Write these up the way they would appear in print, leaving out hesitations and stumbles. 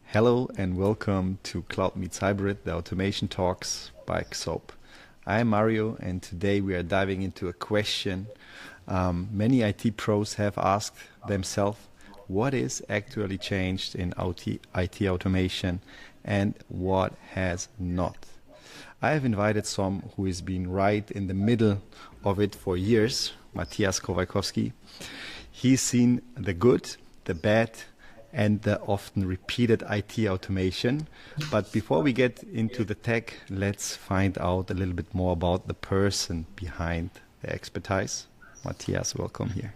Hello and welcome to Cloud Meets Hybrid, the automation talks by XOAP. I'm Mario, and today we are diving into a question many IT pros have asked themselves: what is actually changed in IT automation and what has not? I have invited some who has been right in the middle of it for years, Mathias Kowalkowski. He's seen the good, the bad, and the often repeated IT automation. But before we get into the tech, let's find out a little bit more about the person behind the expertise. Matthias, welcome here.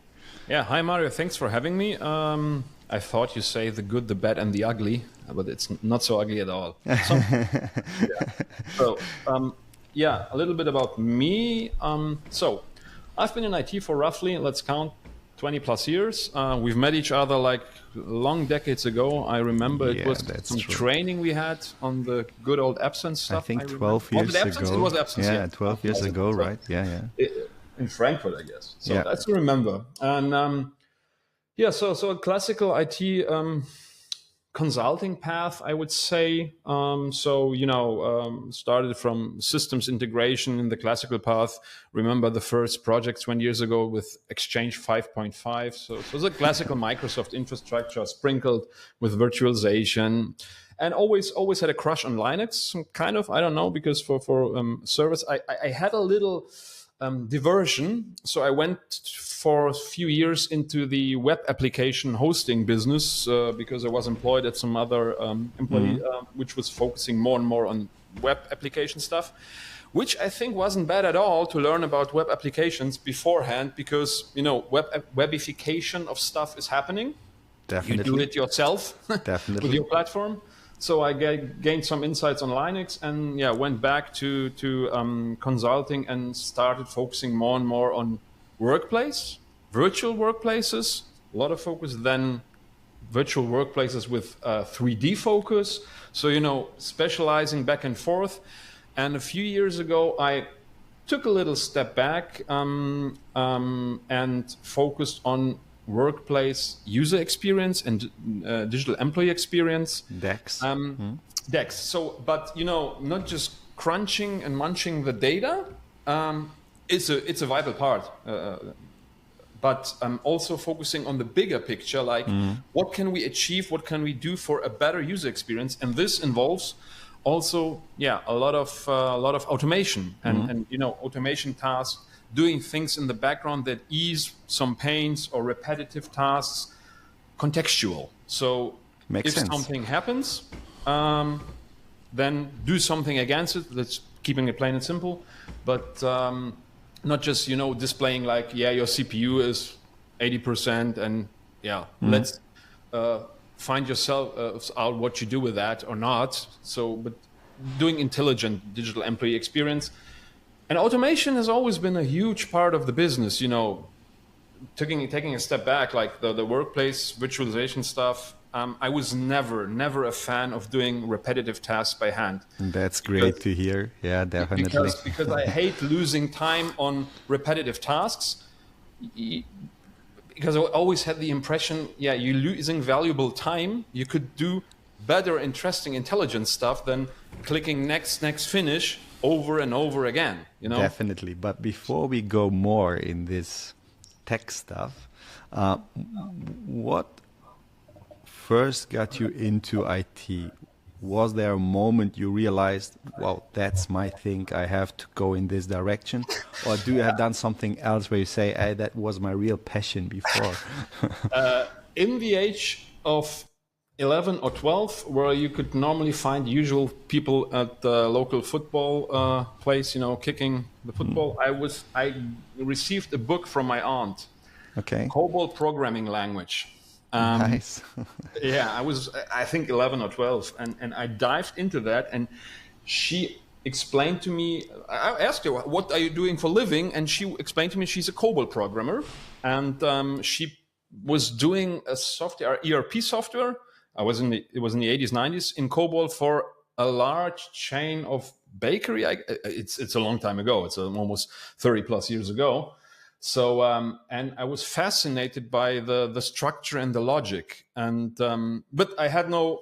Yeah, hi Mario, thanks for having me. I thought you say the good, the bad, and the ugly, but it's not so ugly at all. A little bit about me. So I've been in IT for roughly, let's count, 20 plus years. We've met each other like long decades ago. I remember it was some training we had on the good old absence stuff. I think 12 years ago. It was absence, yeah. 12 years ago, right? Yeah. In Frankfurt, I guess. So that's to remember. And so a classical IT consulting path, I would say. Started from systems integration in the classical path. Remember the first project 20 years ago with Exchange 5.5. So it was a classical Microsoft infrastructure sprinkled with virtualization. And always had a crush on Linux, kind of, I don't know, because for servers, I had a little diversion. So I went for a few years into the web application hosting business because I was employed at some other employee, which was focusing more and more on web application stuff, which I think wasn't bad at all to learn about web applications beforehand, because, webification of stuff is happening. Definitely. You do it yourself with your platform. So I gained some insights on Linux and went back to consulting and started focusing more and more on virtual workplaces, a lot of focus, then virtual workplaces with 3D focus. So, specializing back and forth. And a few years ago, I took a little step back and focused on workplace user experience and digital employee experience. DEX. DEX. So, but not just crunching and munching the data. It's a vital part. But I'm also focusing on the bigger picture, like what can we achieve? What can we do for a better user experience? And this involves also, a lot of automation and automation tasks, doing things in the background that ease some pains or repetitive tasks, contextual. So Makes sense. Something happens, then do something against it. That's keeping it plain and simple, but not just, displaying like, your CPU is 80% and let's find yourself out what you do with that or not. So, but doing intelligent digital employee experience. And automation has always been a huge part of the business, taking a step back, like the workplace virtualization stuff. I was never a fan of doing repetitive tasks by hand. That's great to hear. Yeah, definitely. Because I hate losing time on repetitive tasks. Because I always had the impression, you're losing valuable time. You could do better, interesting, intelligent stuff than clicking next, finish over and over again, Definitely. But before we go more in this tech stuff, what first got you into IT? Was there a moment you realized, well, that's my thing, I have to go in this direction? Or do you have done something else where you say, hey, that was my real passion before? In the age of 11 or 12, where you could normally find usual people at the local football place, kicking the football, I received a book from my aunt. Okay. COBOL programming language. Nice. I think 11 or 12, and I dived into that, and she explained to me, I asked her, what are you doing for living? And she explained to me she's a COBOL programmer, and she was doing a software, ERP software. It was in the 80s, 90s in COBOL for a large chain of bakery. It's a long time ago. It's almost 30 plus years ago. So and I was fascinated by the structure and the logic, and but I had no,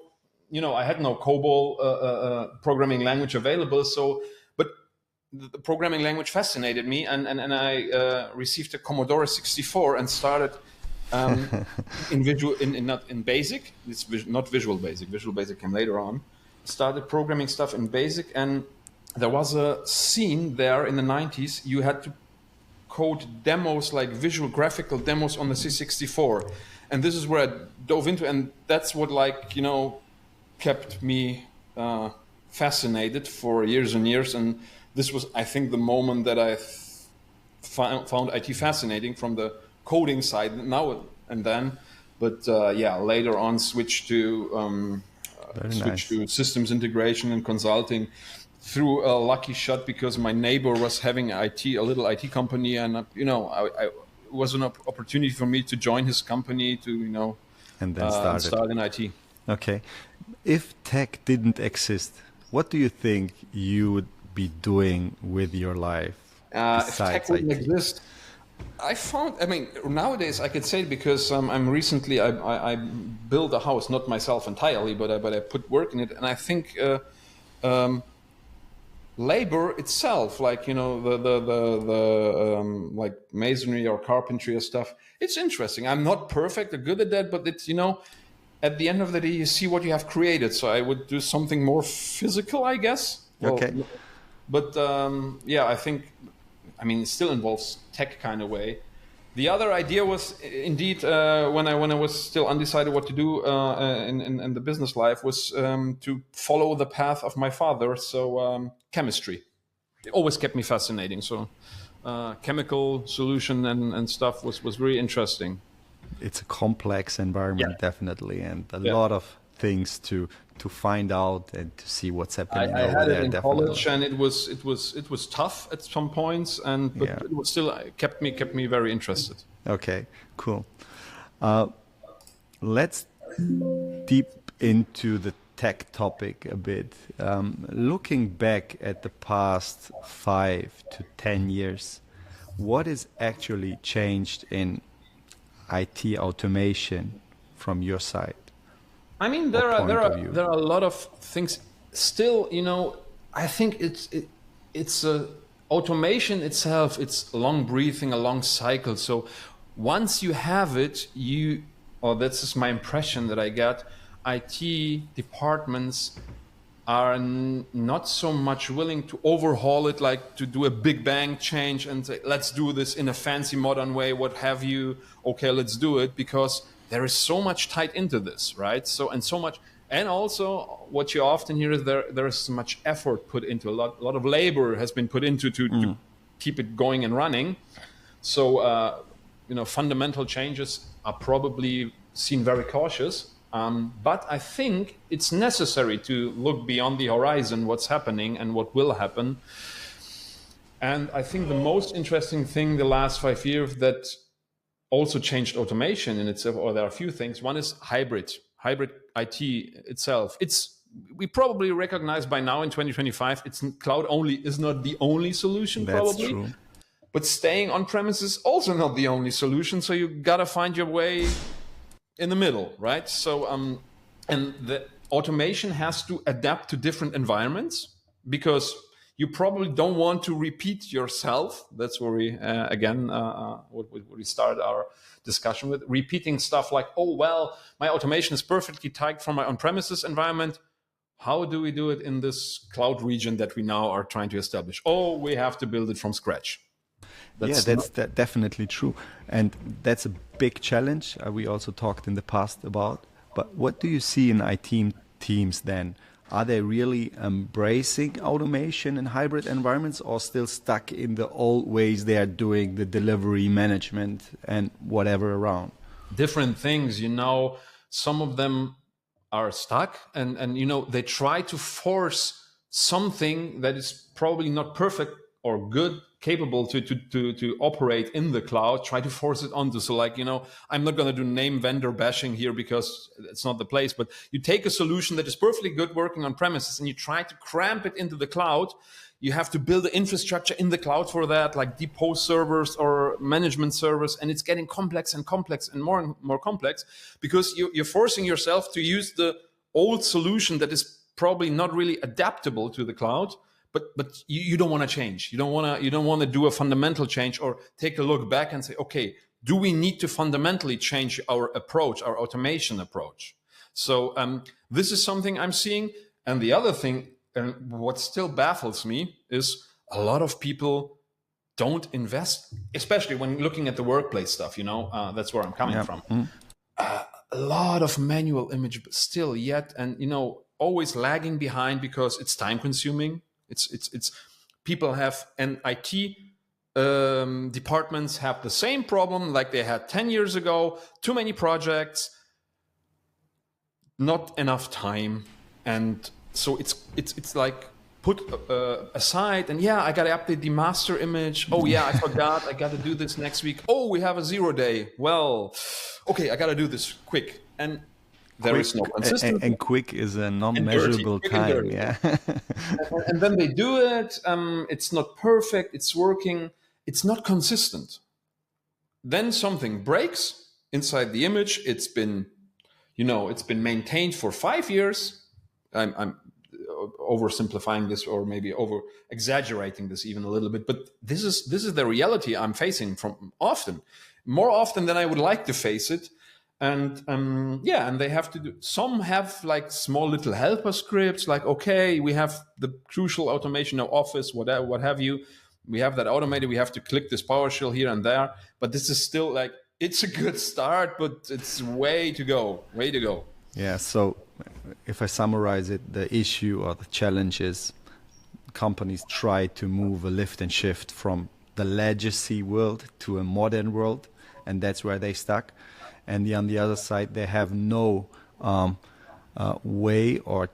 I had no COBOL programming language available. So, but the programming language fascinated me, and I received a Commodore 64 and started in visual in not in Basic. It's not Visual Basic. Visual Basic came later on. Started programming stuff in Basic, and there was a scene there in the 90s. You had to code demos, like visual graphical demos on the C64, and this is where I dove into, and that's what kept me fascinated for years and years. And this was, I think, the moment that I found IT fascinating from the coding side now and then. But later on switched to systems integration and consulting through a lucky shot, because my neighbor was having a little IT company, and it was an opportunity for me to join his company to and then start in IT. Okay, if tech didn't exist, what do you think you would be doing with your life if tech wouldn't IT? exist? Nowadays I could say it because I'm recently I built a house, not myself entirely, but I put work in it, and I think labor itself, like like masonry or carpentry or stuff, it's interesting. I'm not perfect or good at that, but it's at the end of the day you see what you have created. So I would do something more physical, I guess. Okay. But I think it still involves tech kind of way. The other idea was indeed when I was still undecided what to do in the business life was to follow the path of my father. So chemistry, it always kept me fascinating. So chemical solution and stuff was very interesting. It's a complex environment, definitely, and a lot of things to find out and to see what's happening I over had there. it in Definitely. college, and it was tough at some points, but it was still kept me very interested. Okay, cool. Let's deep into the tech topic a bit. Looking back at the past 5 to 10 years, what is actually changed in IT automation from your side? There are a lot of things still. I think it's automation itself. It's long breathing, a long cycle. So once you have it, that's just my impression that I get. IT departments are not so much willing to overhaul it, like to do a big bang change and say, let's do this in a fancy modern way, what have you. Okay, let's do it, because there is so much tied into this, right? And also what you often hear is there is so much effort put into, a lot of labor has been put into to keep it going and running. So fundamental changes are probably seen very cautious. But I think it's necessary to look beyond the horizon, what's happening and what will happen. And I think the most interesting thing the last 5 years that also changed automation in itself, or there are a few things. One is hybrid IT itself. We probably recognize by now in 2025, cloud only is not the only solution. That's probably. True. But staying on premise is also not the only solution. So you gotta find your way in the middle, right? So and the automation has to adapt to different environments, because you probably don't want to repeat yourself. That's where we what we started our discussion with, repeating stuff like, oh well, my automation is perfectly tied from my on-premises environment. How do we do it in this cloud region that we now are trying to establish? Oh, we have to build it from scratch. That's definitely true. And that's a big challenge we also talked in the past about. But what do you see in IT teams then? Are they really embracing automation in hybrid environments, or still stuck in the old ways they are doing the delivery management and whatever around? Different things, some of them are stuck and they try to force something that is probably not perfect or good, capable to operate in the cloud, try to force it onto. So like, I'm not going to do name vendor bashing here because it's not the place, but you take a solution that is perfectly good working on premises and you try to cramp it into the cloud. You have to build the infrastructure in the cloud for that, like depot servers or management servers. And it's getting complex and more complex because you're forcing yourself to use the old solution that is probably not really adaptable to the cloud, but you don't want to change. You don't want to do a fundamental change or take a look back and say, okay, do we need to fundamentally change our approach, our automation approach? So this is something I'm seeing. And the other thing, and what still baffles me, is a lot of people don't invest, especially when looking at the workplace stuff. That's where I'm coming from. A lot of manual image still yet, and always lagging behind because it's time consuming. It's people have, and IT departments have the same problem like they had 10 years ago. Too many projects, not enough time, and so it's like put aside, and I got to update the master image. Oh yeah, I forgot. I got to do this next week. Oh, we have a 0 day. Well, okay, I got to do this quick. And there is no consistency. And quick is a non-measurable time. Yeah. and then they do it. It's not perfect. It's working. It's not consistent. Then something breaks inside the image. It's been maintained for 5 years. I'm oversimplifying this, or maybe over exaggerating this even a little bit, but this is the reality I'm facing from more often than I would like to face it. And and they have to do, some have like small little helper scripts, like, okay, we have the crucial automation of Office, whatever, what have you, we have that automated, we have to click this PowerShell here and there, but this is still like, it's a good start, but it's way to go. Yeah, so if I summarize it, the issue or the challenge is companies try to move a lift and shift from the legacy world to a modern world, and that's where they stuck. And on the other side, they have no way or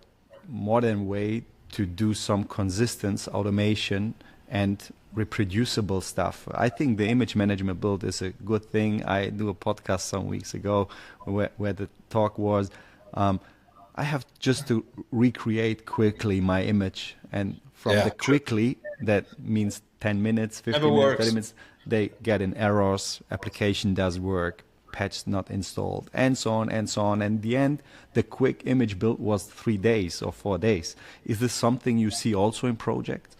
modern way to do some consistent automation and reproducible stuff. I think the image management build is a good thing. I do a podcast some weeks ago where the talk was, I have just to recreate quickly my image, and from the quickly, that means 10 minutes, 15 minutes, 30 minutes, they get in errors, application does work, patch not installed, and so on and so on. And in the end, the quick image build was 3 days or 4 days. Is this something you see also in projects?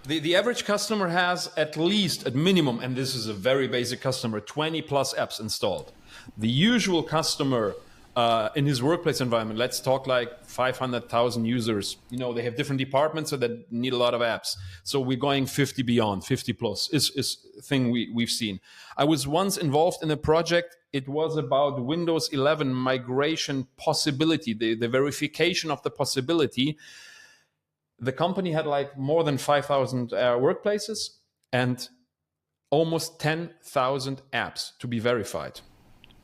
The average customer has at minimum, and this is a very basic customer, 20 plus apps installed. The usual customer in his workplace environment, let's talk like 500,000 users. They have different departments, so that need a lot of apps. So we're going 50 beyond, 50 plus is a thing we've seen. I was once involved in a project. It was about Windows 11 migration possibility, the verification of the possibility. The company had like more than 5,000 workplaces and almost 10,000 apps to be verified.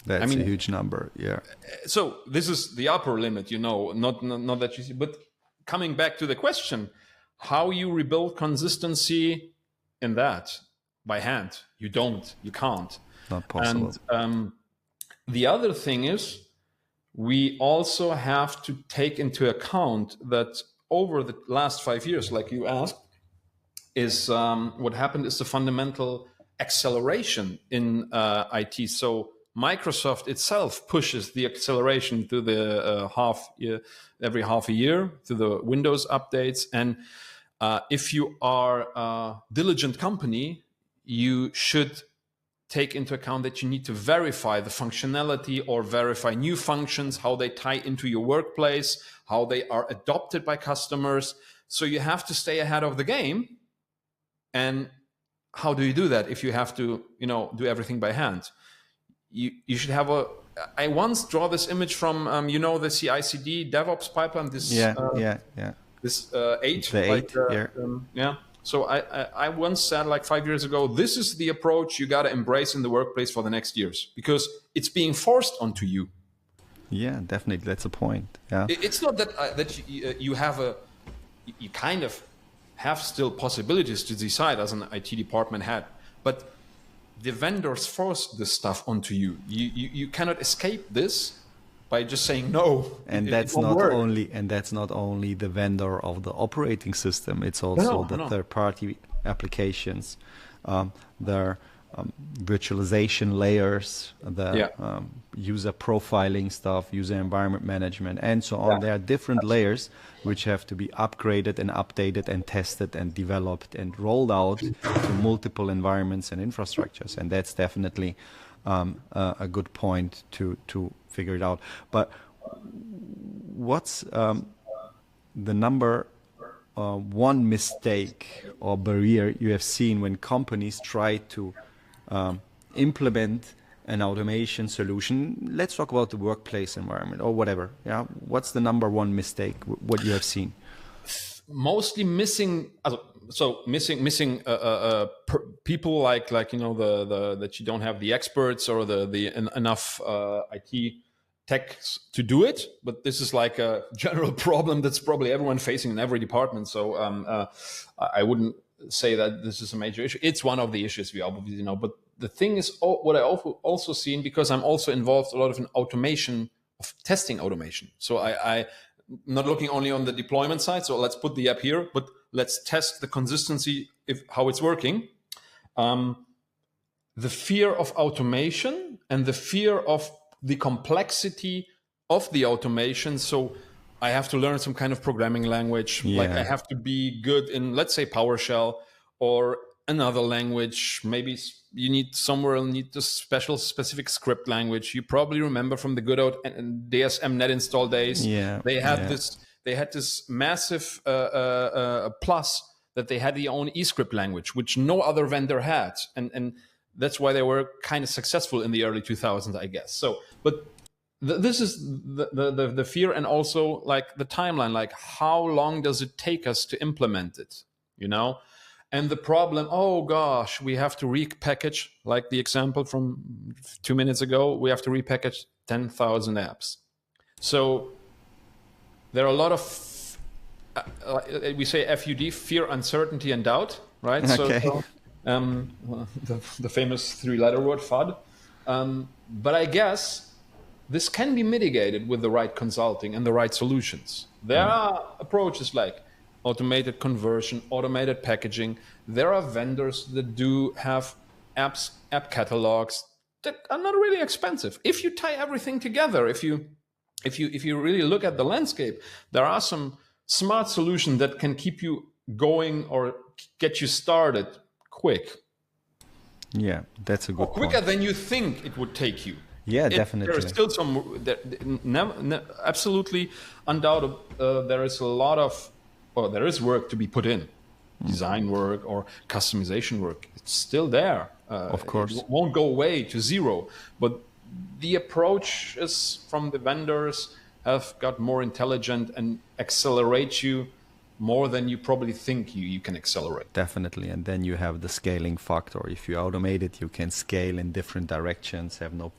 That's a huge number, yeah. So this is the upper limit, not that you see. But coming back to the question, how you rebuild consistency in that by hand? You can't. Not possible. And the other thing is, we also have to take into account that over the last 5 years, like you asked, is what happened is the fundamental acceleration in IT. So Microsoft itself pushes the acceleration to the every half a year to the Windows updates. And if you are a diligent company, you should take into account that you need to verify the functionality or verify new functions, how they tie into your workplace, how they are adopted by customers. So you have to stay ahead of the game. And how do you do that if you have to, do everything by hand? You should have I once draw this image from, the CI/CD DevOps pipeline. This This 8. The 8, So I once said like 5 years ago, this is the approach you got to embrace in the workplace for the next years, because it's being forced onto you. Yeah, definitely. That's a point. Yeah. It's not that you have you kind of have still possibilities to decide as an IT department head, but the vendors force this stuff onto you. You cannot escape this by just saying no. And that's not only the vendor of the operating system. It's also the third-party applications, their virtualization layers, the user profiling stuff, user environment management, and so on. There are different layers which have to be upgraded and updated and tested and developed and rolled out to multiple environments and infrastructures. And that's definitely a good point to figure it out. But what's the number one mistake or barrier you have seen when companies try to implement an automation solution? Let's talk about the workplace environment or whatever. Yeah, what's the number one mistake? What you have seen? Mostly missing. Missing people like that you don't have the experts or the enough IT tech to do it. But this is like a general problem that's probably everyone facing in every department. So I wouldn't say that this is a major issue. It's one of the issues we obviously know. But the thing is, what I also seen, because I'm also involved a lot of in automation, of testing automation. So I'm not looking only on the deployment side. So let's put the app here, but let's test the consistency, how it's working. The fear of automation and the fear of the complexity of the automation. So I have to learn some kind of programming language. Like I have to be good in, let's say, PowerShell or another language. Maybe you need the specific script language. You probably remember from the good old DSM net install days. Yeah, they had this massive plus that they had the own eScript language, which no other vendor had, and that's why they were kind of successful in the early 2000s, I guess. So, but this is the fear, and also like the timeline, like how long does it take us to implement it, And the problem, oh gosh, we have to repackage, like the example from 2 minutes ago, we have to repackage 10,000 apps. So there are a lot of, we say FUD, fear, uncertainty, and doubt, right? Okay. So the famous 3-letter word, FUD. But I guess this can be mitigated with the right consulting and the right solutions. There are approaches like automated conversion, automated packaging. There are vendors that do have app catalogs that are not really expensive. If you tie everything together, if you really look at the landscape, there are some smart solutions that can keep you going or get you started quick. Yeah, that's a good point. Quicker than you think it would take you. Yeah, definitely. There is still absolutely undoubted. There is a lot of, there is work to be put in, design work or customization work. It's still there. Of course, it won't go away to zero. But the approach is from the vendors have got more intelligent and accelerate you more than you probably think you can accelerate. Definitely. And then you have the scaling factor. If you automate it, you can scale in different directions, have no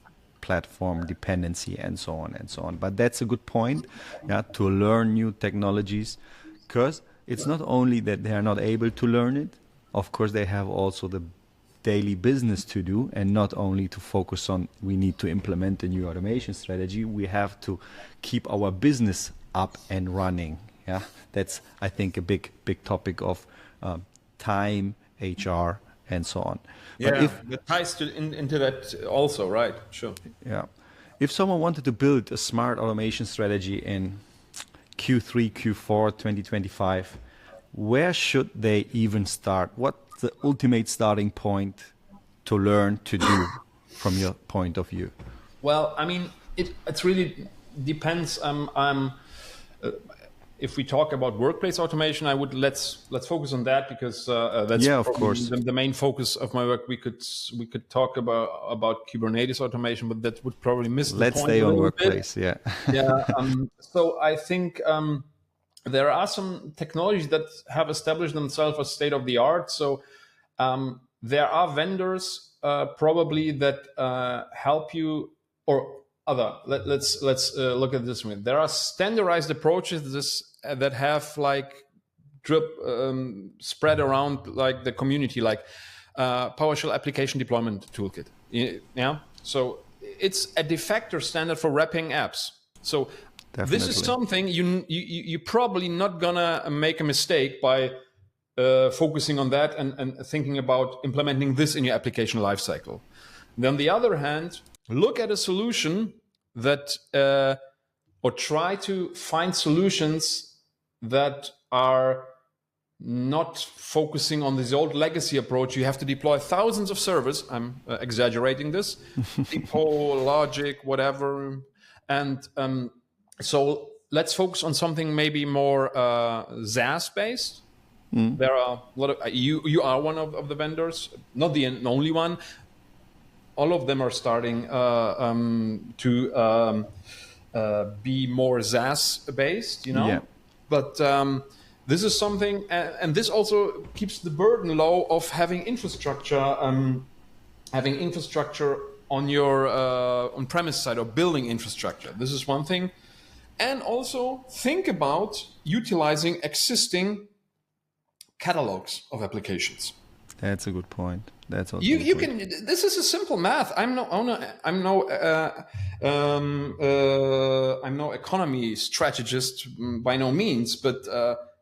platform dependency, and so on and so on. But that's a good point, to learn new technologies, because it's not only that they are not able to learn it, of course they have also the daily business to do, and not only to focus on we need to implement a new automation strategy, we have to keep our business up and running. Yeah, that's, I think, a big topic of time, HR, and so on. Yeah, but if that ties into that also, right? Sure. Yeah, if someone wanted to build a smart automation strategy in Q3, Q4, 2025, where should they even start? What's the ultimate starting point to learn to do from your point of view? Well, I mean, it really depends. If we talk about workplace automation, I would let's focus on that, because that's of course the main focus of my work. We could talk about Kubernetes automation, but that would probably miss the point. Let's stay on workplace. Bit. So I think there are some technologies that have established themselves as state of the art. So there are vendors probably that help you, or other. Let's look at this one. There are standardized approaches that have like spread around like the community, like PowerShell application deployment toolkit. Yeah, so it's a de facto standard for wrapping apps. So Definitely. this is something you're probably not gonna make a mistake by focusing on that and thinking about implementing this in your application lifecycle. Then on the other hand, look at a solution that, or try to find solutions that are not focusing on this old legacy approach. You have to deploy thousands of servers. I'm exaggerating this. Depot, logic, whatever. And so let's focus on something maybe more SaaS based. There are a lot of you are one of the vendors, not the only one. All of them are starting to be more SaaS based, Yeah. But this is something, and this also keeps the burden low of having infrastructure on your on-premise side or building infrastructure. This is one thing, and also think about utilizing existing catalogs of applications. That's a good point. That's also You can. This is a simple math. I'm no economy strategist by no means, but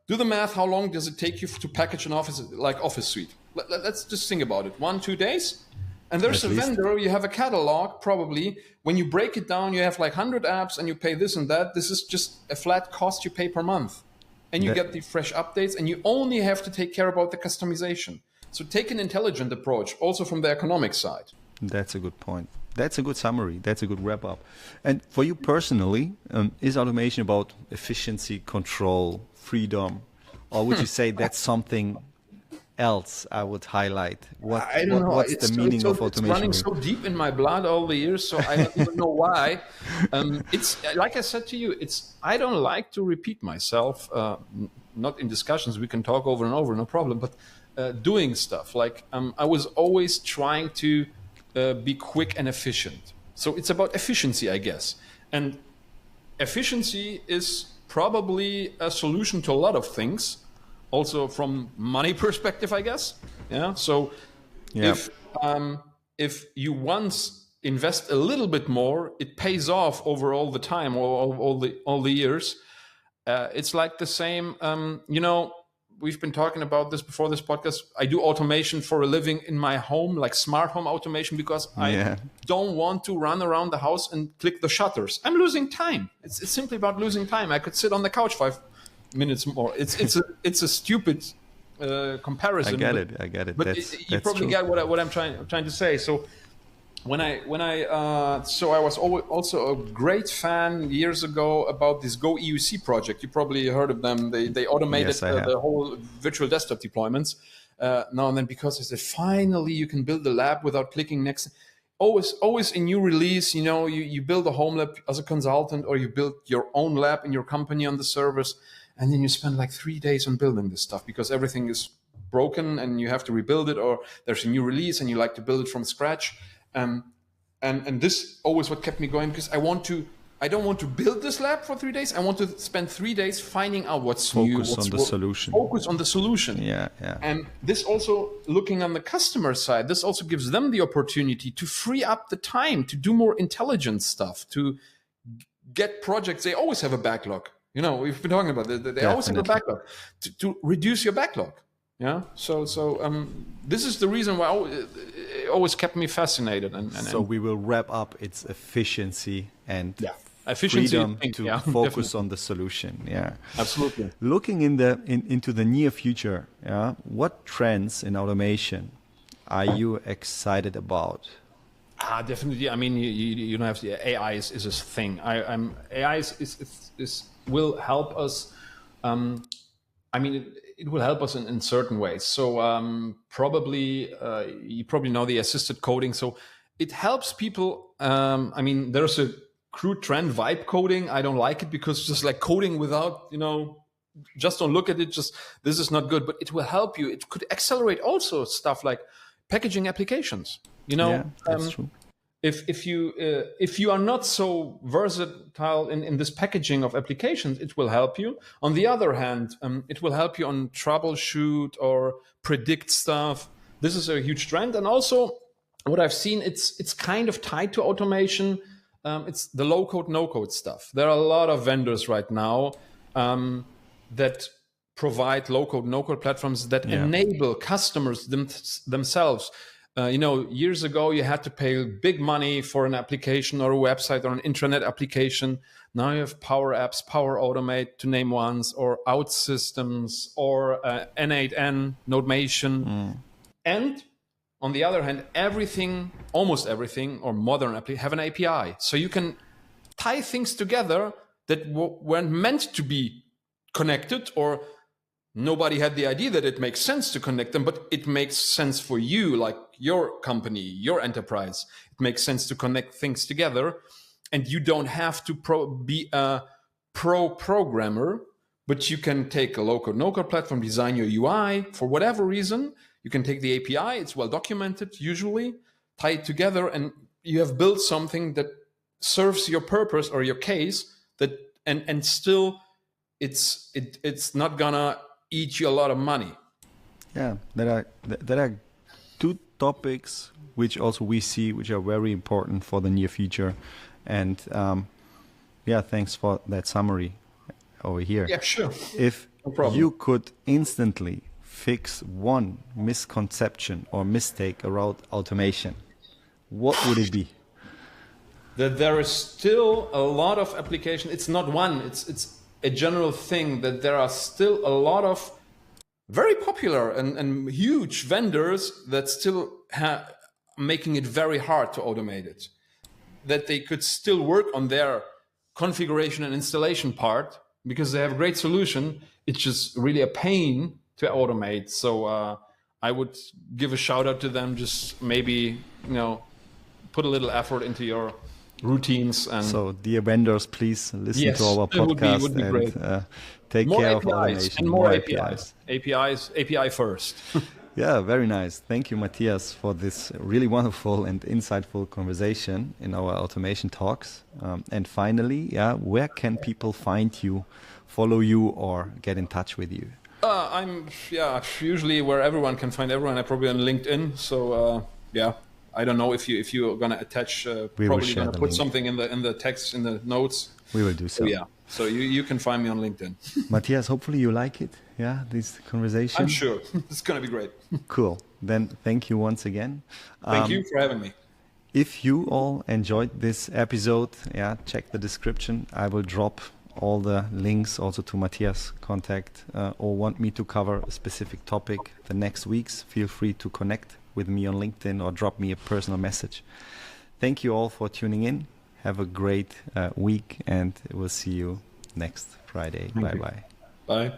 do the math. How long does it take you to package an Office suite? Let's just think about it. 1-2 days, and there's At a least. vendor. You have a catalog. Probably when you break it down, you have like 100 apps, and you pay this and that. This is just a flat cost you pay per month, and you get the fresh updates, and you only have to take care about the customization. So take an intelligent approach, also from the economic side. That's a good point. That's a good summary. That's a good wrap up. And for you personally, is automation about efficiency, control, freedom, or would you say that's something else I would highlight? I don't know. What's the meaning of automation? It's running so deep in my blood all the years, so I don't even know why. It's like I said to you. I don't like to repeat myself. Not in discussions. We can talk over and over, no problem. But doing stuff like I was always trying to be quick and efficient. So it's about efficiency, I guess. And efficiency is probably a solution to a lot of things. Also from money perspective, I guess. Yeah. So if you once invest a little bit more, it pays off over all the time or all the years. It's like the same. We've been talking about this before this podcast. I do automation for a living in my home, like smart home automation, because I don't want to run around the house and click the shutters. I'm losing time. It's simply about losing time. I could sit on the couch 5 minutes more. It's a stupid comparison. I get it. But you probably get what I'm trying to say. So when I was also a great fan years ago about this Go EUC project. You probably heard of them. They automated the whole virtual desktop deployments. Now and then, because they said finally you can build a lab without clicking next. Always a new release. You build a home lab as a consultant, or you build your own lab in your company on the servers, and then you spend like 3 days on building this stuff because everything is broken and you have to rebuild it, or there's a new release and you like to build it from scratch. And this always what kept me going, because I don't want to build this lab for 3 days. I want to spend 3 days finding out what's new. Focus on the solution. Focus on the solution. Yeah. And this also, looking on the customer side, this also gives them the opportunity to free up the time to do more intelligent stuff, to get projects. They always have a backlog. We've been talking about it. They always have a backlog. To reduce your backlog. Yeah. So this is the reason why it always kept me fascinated. So we will wrap up its efficiency and efficiency freedom to focus on the solution. Yeah. Absolutely. Looking into the near future, what trends in automation are you excited about? Definitely. I mean, you don't have to. AI is a thing. AI will help us. It will help us in certain ways. So probably you probably know the assisted coding. So it helps people. There's a crude trend, vibe coding. I don't like it because it's just like coding without, just don't look at it. Just this is not good. But it will help you. It could accelerate also stuff like packaging applications. Yeah, that's true. if you are not so versatile in this packaging of applications, it will help you. On the other hand, it will help you on troubleshoot or predict stuff. This is a huge trend, and also what I've seen, it's kind of tied to automation. It's the low code, no code stuff. There are a lot of vendors right now that provide low code, no code platforms that enable customers themselves. Years ago, you had to pay big money for an application or a website or an intranet application. Now you have Power Apps, Power Automate, to name ones, or OutSystems, or N8N, Nodemation. And on the other hand, almost everything, or modern have an API. So you can tie things together that weren't meant to be connected, or nobody had the idea that it makes sense to connect them, but it makes sense for you, like your company, your enterprise. It makes sense to connect things together, and you don't have to be a pro programmer, but you can take a low-code, no-code platform, design your UI for whatever reason. You can take the API, it's well documented usually, tie it together, and you have built something that serves your purpose or your case, and still it's not gonna eat you a lot of money. Yeah, there are two topics which also we see which are very important for the near future, and thanks for that summary over here. Yeah, sure. If you could instantly fix one misconception or mistake around automation, what would it be? That there is still a lot of application. It's not one, it's a general thing, that there are still a lot of very popular and huge vendors that still making it very hard to automate it. That they could still work on their configuration and installation part because they have a great solution. It's just really a pain to automate. So I would give a shout out to them. Just maybe, put a little effort into your routines. And so dear vendors, please listen to our podcast would be great. Take more care APIs of automation. And more APIs. API first. Yeah, very nice. Thank you, Matthias, for this really wonderful and insightful conversation in our automation talks. And finally, where can people find you, follow you, or get in touch with you? I'm usually where everyone can find everyone. I'm probably on LinkedIn. So I don't know if you're gonna attach. Probably gonna put something in the text in the notes. We will do so. So you can find me on LinkedIn. Matthias, hopefully you like it. Yeah, this conversation. I'm sure it's gonna be great. Cool. Then thank you once again. Thank you for having me. If you all enjoyed this episode, check the description. I will drop all the links also to Matthias' contact, or want me to cover a specific topic the next weeks. Feel free to connect with me on LinkedIn or drop me a personal message. Thank you all for tuning in. Have a great week, and we'll see you next Friday. Bye-bye. Bye.